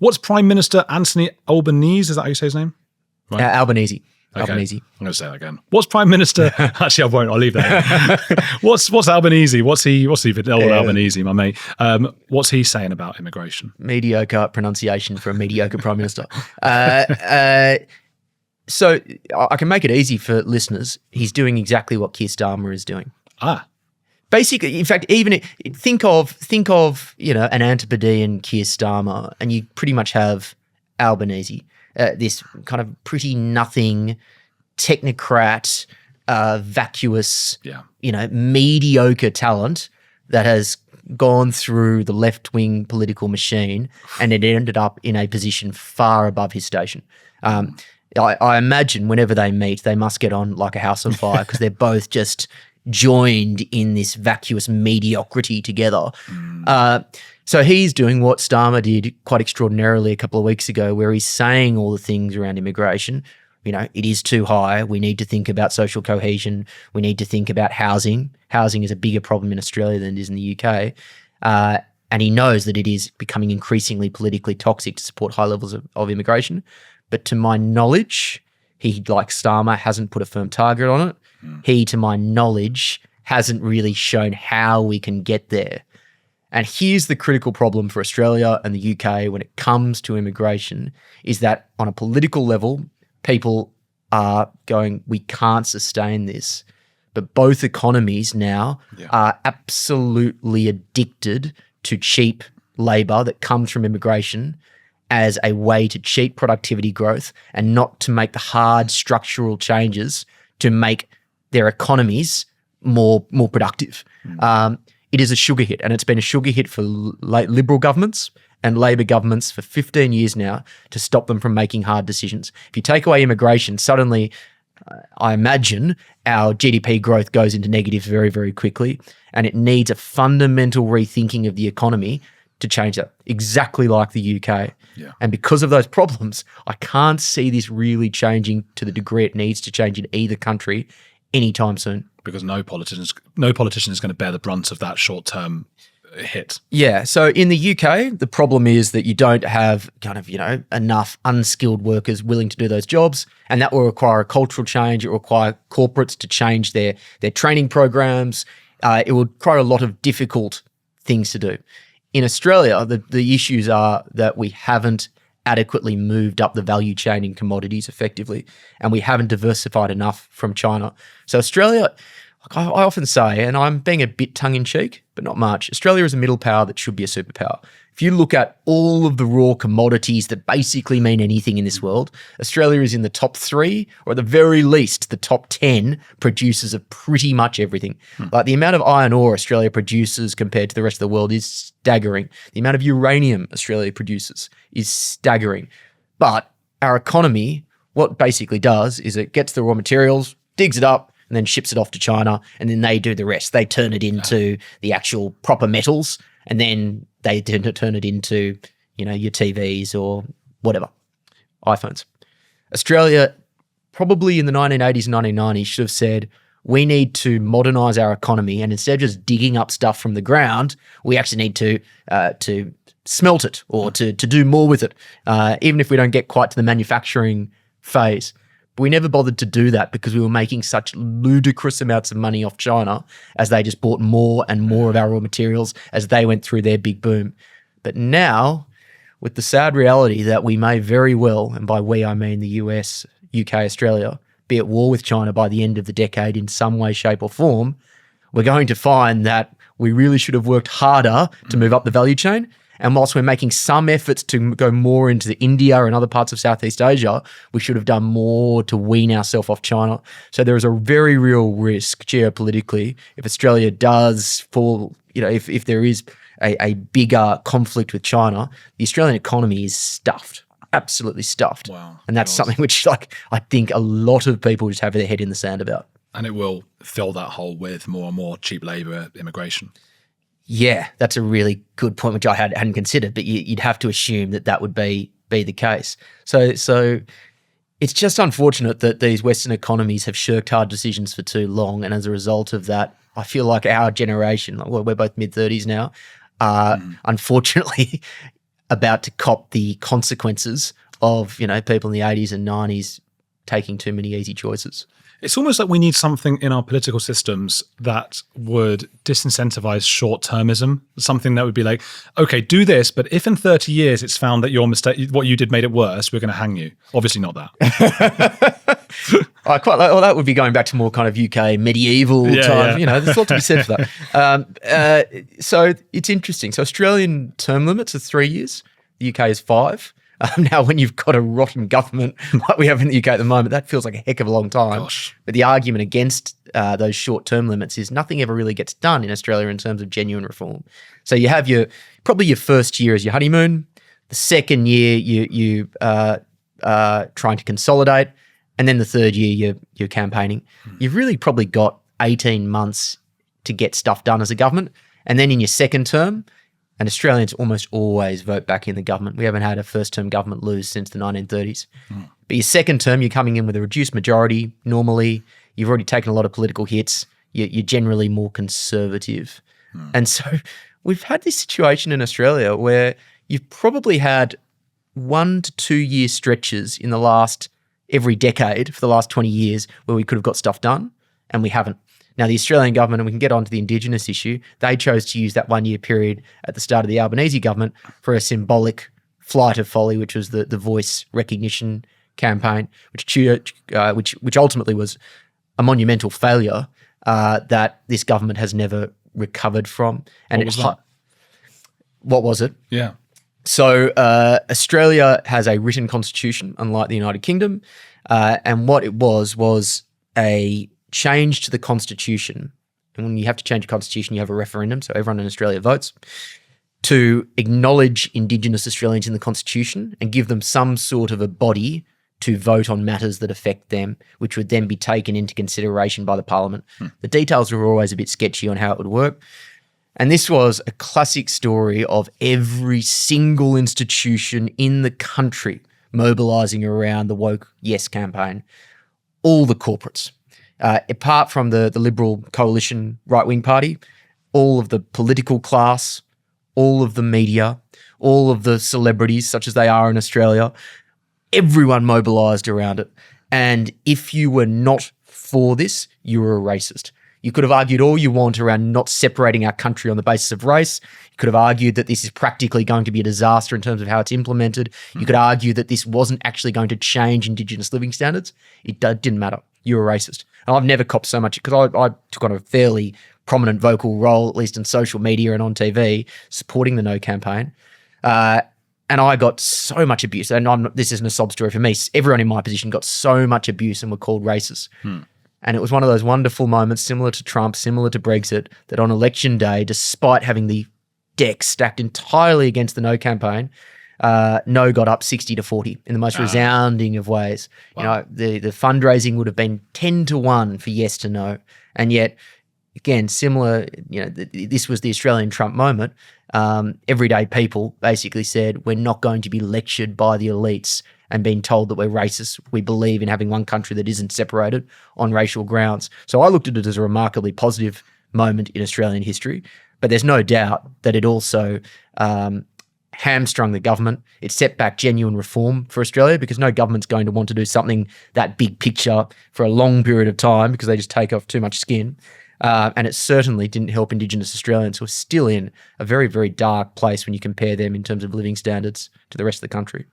What's Prime Minister Anthony Albanese? Is that how you say his name? Right. Albanese. Okay. Albanese. I'm going to say that again. What's Prime Minister? Actually, I won't. I'll leave that. What's Albanese? What's old Albanese, my mate? What's he saying about immigration? Mediocre pronunciation for a mediocre Prime Minister. So I can make it easy for listeners. He's doing exactly what Keir Starmer is doing. Basically, in fact, even think of an Antipodean Keir Starmer, and you pretty much have Albanese. This kind of pretty nothing technocrat, vacuous, mediocre talent that has gone through the left-wing political machine, and it ended up in a position far above his station. I imagine whenever they meet, they must get on like a house on fire because they're both just joined in this vacuous mediocrity together. So he's doing what Starmer did quite extraordinarily a couple of weeks ago, where he's saying all the things around immigration. It is too high. We need to think about social cohesion. We need to think about housing. Housing is a bigger problem in Australia than it is in the UK. And he knows that it is becoming increasingly politically toxic to support high levels of immigration. But to my knowledge, he, like Starmer, hasn't put a firm target on it. He, to my knowledge, hasn't really shown how we can get there. And here's the critical problem for Australia and the UK when it comes to immigration, is that on a political level, people are going, we can't sustain this. But both economies now are absolutely addicted to cheap labour that comes from immigration as a way to cheat productivity growth and not to make the hard structural changes to make their economies more productive. It is a sugar hit, and it's been a sugar hit for Liberal governments and Labor governments for 15 years now to stop them from making hard decisions. If you take away immigration, suddenly I imagine our GDP growth goes into negatives very, very quickly, and it needs a fundamental rethinking of the economy to change that, exactly like the UK. And because of those problems, I can't see this really changing to the degree it needs to change in either country anytime soon. Because no politician is going to bear the brunt of that short-term hit. Yeah. So in the UK, the problem is that you don't have enough unskilled workers willing to do those jobs, and that will require a cultural change. It will require corporates to change their training programs. It will require a lot of difficult things to do. In Australia, the issues are that we haven't adequately moved up the value chain in commodities effectively, and we haven't diversified enough from China. So Australia, I often say, and I'm being a bit tongue-in-cheek, but not much, Australia is a middle power that should be a superpower. If you look at all of the raw commodities that basically mean anything in this world, Australia is in the top 3, or at the very least, the top 10 producers of pretty much everything. Like the amount of iron ore Australia produces compared to the rest of the world is staggering. The amount of uranium Australia produces is staggering. But our economy, what basically does is it gets the raw materials, digs it up, and then ships it off to China, and then they do the rest. They turn it into the actual proper metals, and then they turn it into, your TVs or whatever, iPhones. Australia, probably in the 1980s and 1990s, should have said, we need to modernise our economy, and instead of just digging up stuff from the ground, we actually need to smelt it or to do more with it, even if we don't get quite to the manufacturing phase. But we never bothered to do that because we were making such ludicrous amounts of money off China as they just bought more and more of our raw materials as they went through their big boom. But now, with the sad reality that we may very well, and by we I mean the US, UK, Australia, be at war with China by the end of the decade in some way, shape or form, we're going to find that we really should have worked harder to move up the value chain. And whilst we're making some efforts to go more into India and other parts of Southeast Asia, we should have done more to wean ourselves off China. So there is a very real risk geopolitically if Australia does fall, if there is a bigger conflict with China, the Australian economy is stuffed, absolutely stuffed. Wow. And that's something which I think a lot of people just have their head in the sand about. And it will fill that hole with more and more cheap labour immigration. Yeah, that's a really good point, which I hadn't considered, but you'd have to assume that would be the case. So it's just unfortunate that these Western economies have shirked hard decisions for too long, and as a result of that, I feel like our generation, we're both mid-30s now, unfortunately about to cop the consequences of, people in the 80s and 90s taking too many easy choices. It's almost like we need something in our political systems that would disincentivize short-termism, something that would be like, okay, do this, but if in 30 years it's found that your mistake, what you did made it worse, we're going to hang you. Obviously not that. I quite like, that would be going back to more kind of UK medieval time. Yeah. There's a lot to be said for that. So it's interesting. So Australian term limits are 3 years. The UK is 5. Now, when you've got a rotten government like we have in the UK at the moment, that feels like a heck of a long time. Gosh. But the argument against those short-term limits is nothing ever really gets done in Australia in terms of genuine reform. So you have probably your first year as your honeymoon. The second year, you trying to consolidate. And then the third year, you're campaigning. You've really probably got 18 months to get stuff done as a government. And then in your second term, and Australians almost always vote back in the government. We haven't had a first-term government lose since the 1930s. But your second term, you're coming in with a reduced majority. Normally, you've already taken a lot of political hits. You're generally more conservative. And so we've had this situation in Australia where you've probably had 1 to 2 year stretches in every decade for the last 20 years where we could have got stuff done, and we haven't. Now, the Australian government, and we can get on to the Indigenous issue, they chose to use that 1 year period at the start of the Albanese government for a symbolic flight of folly, which was the voice recognition campaign, which ultimately was a monumental failure that this government has never recovered from. And what was it? Yeah. So Australia has a written constitution, unlike the United Kingdom, and what it was a change to the constitution. And when you have to change a constitution, you have a referendum, so everyone in Australia votes, to acknowledge Indigenous Australians in the constitution and give them some sort of a body to vote on matters that affect them, which would then be taken into consideration by the parliament. The details were always a bit sketchy on how it would work. And this was a classic story of every single institution in the country mobilising around the woke yes campaign. All the corporates, apart from the Liberal coalition right-wing party, all of the political class, all of the media, all of the celebrities, such as they are in Australia, everyone mobilised around it. And if you were not for this, you were a racist. You could have argued all you want around not separating our country on the basis of race. You could have argued that this is practically going to be a disaster in terms of how it's implemented. You could argue that this wasn't actually going to change Indigenous living standards. It didn't matter. You were racist. And I've never copped so much because I took on a fairly prominent vocal role, at least in social media and on TV, supporting the No campaign. And I got so much abuse. And this isn't a sob story for me. Everyone in my position got so much abuse and were called racist. And it was one of those wonderful moments, similar to Trump, similar to Brexit, that on election day, despite having the deck stacked entirely against the No campaign, No got up 60-40 in the most resounding of ways. Wow. The fundraising would have been 10-1 for yes to no. And yet, again, similar, this was the Australian Trump moment. Everyday people basically said, we're not going to be lectured by the elites and being told that we're racist. We believe in having one country that isn't separated on racial grounds. So I looked at it as a remarkably positive moment in Australian history, but there's no doubt that it also hamstrung the government. It set back genuine reform for Australia because no government's going to want to do something that big picture for a long period of time because they just take off too much skin. And it certainly didn't help Indigenous Australians who are still in a very, very dark place when you compare them in terms of living standards to the rest of the country.